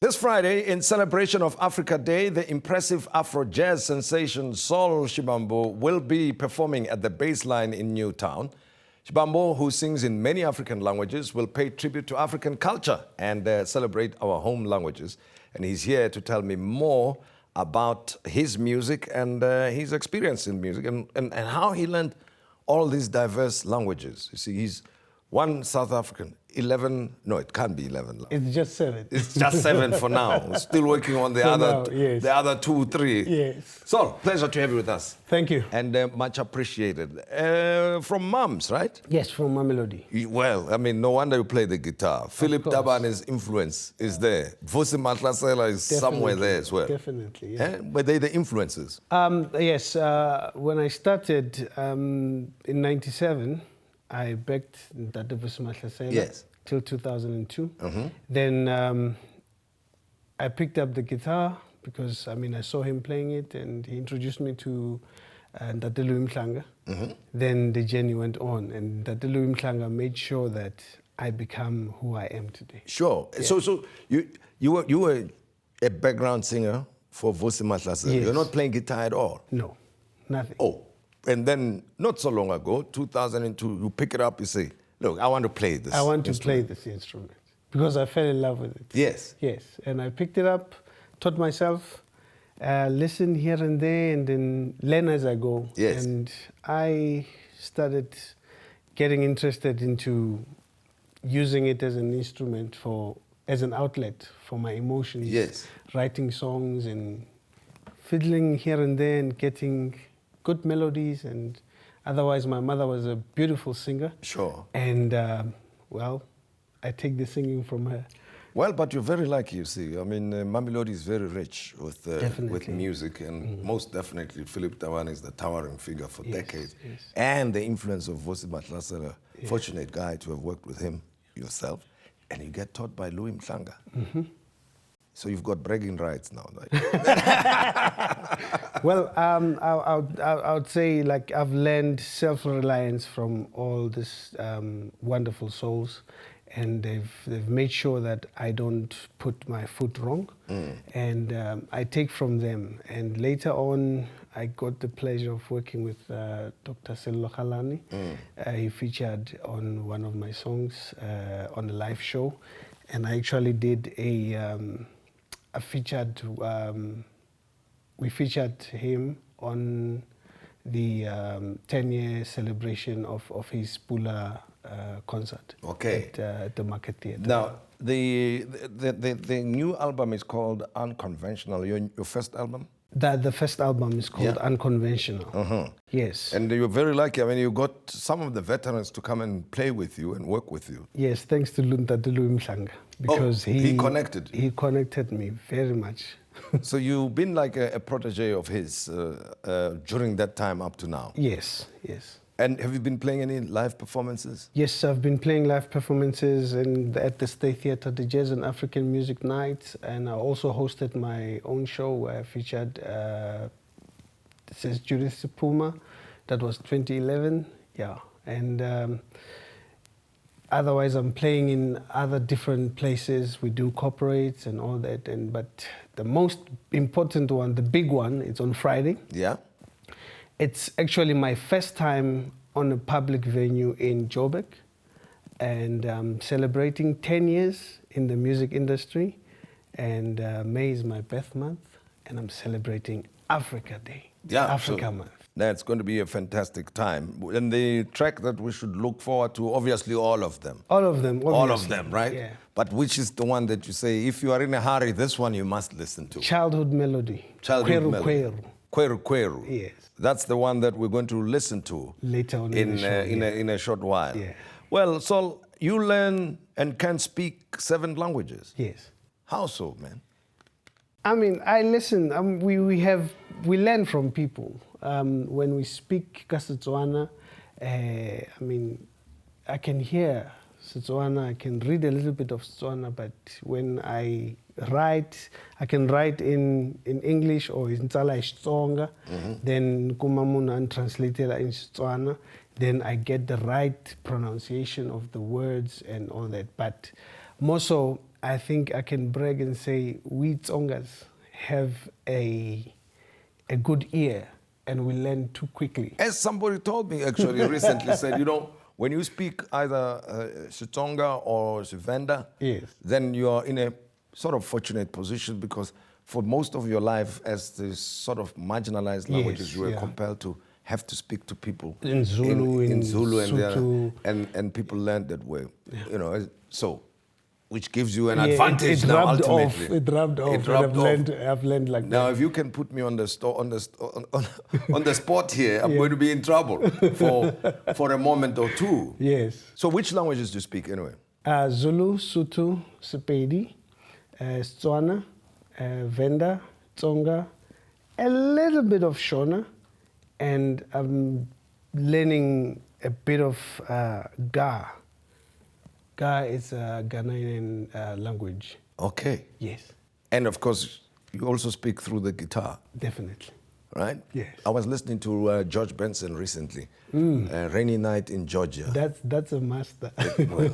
This Friday, in celebration of Africa Day, the impressive Afro-jazz sensation Soul Shimbambu will be performing at the Baseline in Newtown. Shimbambu, who sings in many African languages, will pay tribute to African culture and celebrate our home languages. And he's here to tell me more about his music and his experience in music and how he learned all these diverse languages. You see, he's one South African, 11, no, it can't be 11. It's just 7. It's just 7 for now. We're still working on the the other 2, 3. Yes. So, pleasure to have you with us. Thank you. And much appreciated. From mums, right? Yes, from Mamelodi. Well, I mean, no wonder you play the guitar. Philip Tabane's influence is there. Vusi Matlasela is somewhere there as well. Definitely, yeah. Were they the influences? Yes, when I started in 97, I backed Dada Vusi Matlasela. Yes. Till 2002. Then I picked up the guitar because, I mean, I saw him playing it and he introduced me to Dada Louis Mhlanga. Then the journey went on and Dada Louis Mhlanga made sure that I become who I am today. Sure. Yeah. So you were a background singer for Vusi Matlasela. Yes. You're not playing guitar at all? No, nothing. Oh, and then not so long ago, 2002, you pick it up, you say, look, I want to play this. I want to play this instrument because I fell in love with it. Yes. Yes, and I picked it up, taught myself, listen here and there, and then learn as I go. Yes. And I started getting interested into using it as an instrument as an outlet for my emotions. Yes. Writing songs and fiddling here and there and getting good melodies. And otherwise, my mother was a beautiful singer. Sure. And, well, I take the singing from her. Well, but you're very lucky, you see. I mean, Mamelodi is very rich with music, and most definitely Philip Tabane is the towering figure for decades. Yes. And the influence of Vusi Matlasela, fortunate guy to have worked with him yourself, and you get taught by Louis Mhlanga. So you've got bragging rights now. Well, I would say, like, I've learned self-reliance from all these wonderful souls, and they've made sure that I don't put my foot wrong, and I take from them. And later on, I got the pleasure of working with Dr. Sello Khalani. He featured on one of my songs on a live show, and I actually did we featured him on the 10-year celebration of his Pula concert at the Market Theatre. Now, the new album is called Unconventional. Your first album? The first album is called Unconventional. Yes. And you're very lucky. I mean, you got some of the veterans to come and play with you and work with you. Yes, thanks to Dada Louis Mhlanga. Because he connected. He connected me very much. So you've been like a protege of his during that time up to now? Yes, yes. And have you been playing any live performances? Yes, I've been playing live performances at the State Theatre, the Jazz and African Music Nights, and I also hosted my own show where I featured this is Judith Puma. That was 2011, yeah. And otherwise, I'm playing in other different places. We do corporates and all that, but the most important one, the big one, it's on Friday. Yeah. It's actually my first time on a public venue in Joburg, and I'm celebrating 10 years in the music industry, and May is my birth month, and I'm celebrating Africa Day, Africa Month. That's going to be a fantastic time. And the track that we should look forward to, obviously all of them. All of them, obviously. All of them, right? Yeah. But which is the one that you say, if you are in a hurry, this one you must listen to? Childhood Melody. Childhood Melody. Kweru. Kweru Kweru. Yes. That's the one that we're going to listen to later on in a short while. Yeah. Well, Sol, you learn and can speak 7 languages. Yes. How so, man? I mean, I listen. We learn from people. When we speak Setswana, I mean, I can hear Setswana, I can read a little bit of Setswana, but when I write, I can write in English or in Xitsonga, then kumamuna and translate it in Setswana, then I get the right pronunciation of the words and all that. But more so, I think I can brag and say we Tsongas have a good ear and we learn too quickly. As somebody told me actually recently, said, when you speak either Xitsonga or Xivenda, Yes. then you are in a sort of fortunate position because for most of your life as this sort of marginalized languages, you were compelled to have to speak to people in Zulu, in Zulu Sotho. and people learn that way, so which gives you an Yeah, advantage it now rubbed ultimately. off. It rubbed off. I've learned like Now, that. if you can put me on the spot here, I'm going to be in trouble for a moment or two. Yes. So, which languages do you speak anyway? Zulu, Sotho, Sepedi, Setswana, Venda, Tsonga, a little bit of Shona, and I'm learning a bit of Ga. Ga is a Ghanaian language. Okay. Yes. And of course, you also speak through the guitar. Definitely. Right? Yes. I was listening to George Benson recently, Rainy Night in Georgia. That's a master. Well,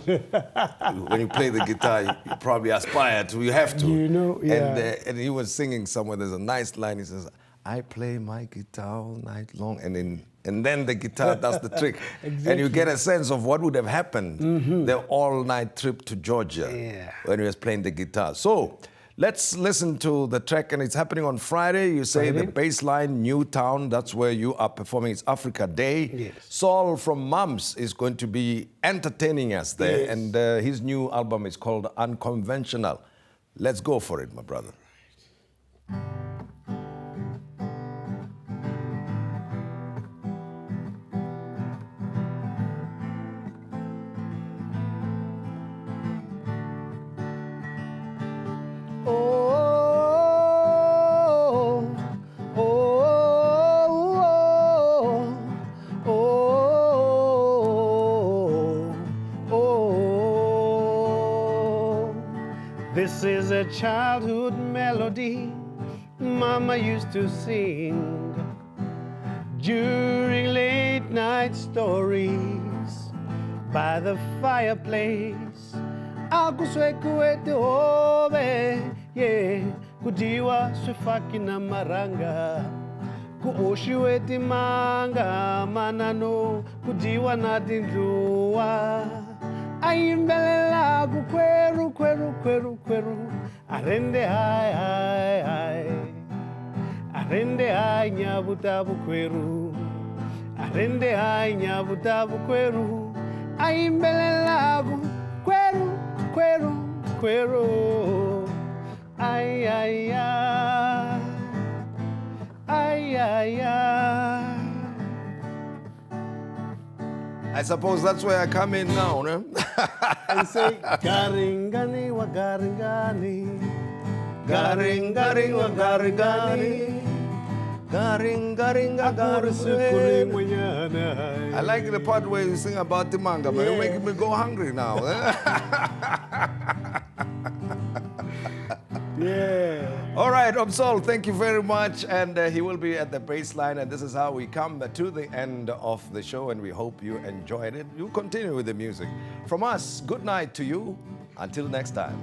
when you play the guitar, you probably aspire to, you have to. Yeah. And he was singing somewhere, there's a nice line, he says, I play my guitar all night long, and then the guitar does the trick. Exactly. And you get a sense of what would have happened, the all-night trip to Georgia when he was playing the guitar. So, let's listen to the track, and it's happening on Friday. You say the baseline, Newtown, that's where you are performing. It's Africa Day. Yes. Saul from Mums is going to be entertaining us there, Yes. and his new album is called Unconventional. Let's go for it, my brother. This is a childhood melody Mama used to sing during late night stories by the fireplace. Akuswekuete ove, yeah, kujiwa swifaki na maranga, kuoshiweti manga manano, kujiwa na dindruwa. Aimbelela kukweru, kweru, kweru, kweru, arende hai, hai, hai, arende hai nyabutabu kweru, arende hai nyabutabu kweru, aimbelela kukweru, kweru, kweru, ay, ay, ay, ay, ay, ay. I suppose that's where I come in now, no? And say, garingani wa garingani, garingani wa garingani, garinga I like the part where you sing about the manga, but you're making me go hungry now. Yeah. All right, Saul, thank you very much. And he will be at the baseline. And this is how we come to the end of the show. And we hope you enjoyed it. You continue with the music. From us, good night to you. Until next time.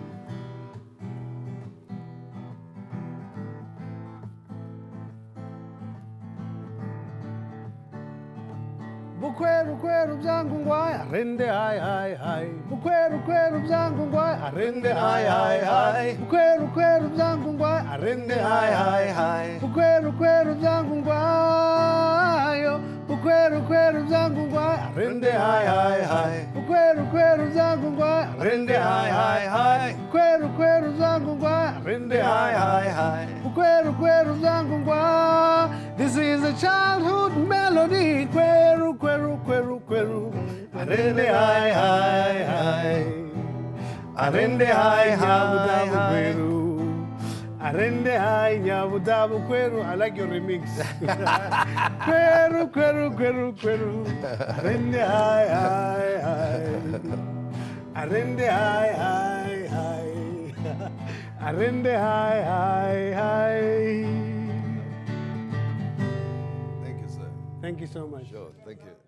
Bukweru kweru bzangu ngwai arende hai hai hai. Bukweru kweru bzangu ngwai arende hai hai hai. Bukweru kweru bzangu ngwai arende hai hai hai. Bukweru kweru bzangu ngwai yo. Bukweru kweru bzangu ngwai arende hai hai hai. Bukweru kweru bzangu ngwai arende hai hai hai. Bukweru kweru bzangu ngwai arende hai hai hai. Bukweru kweru bzangu ngwai. This is a childhood melody. Kweru kweru kweru kweru. Arende hai hai hai. Arende hai hai hai. Arende hai nyabutabu kweru. I like your remix. Kweru kweru kweru kweru. Arende hai hai hai. Arende hai hai hai. Arende hai hai hai. Thank you, sir. Thank you so much. Sure, thank you.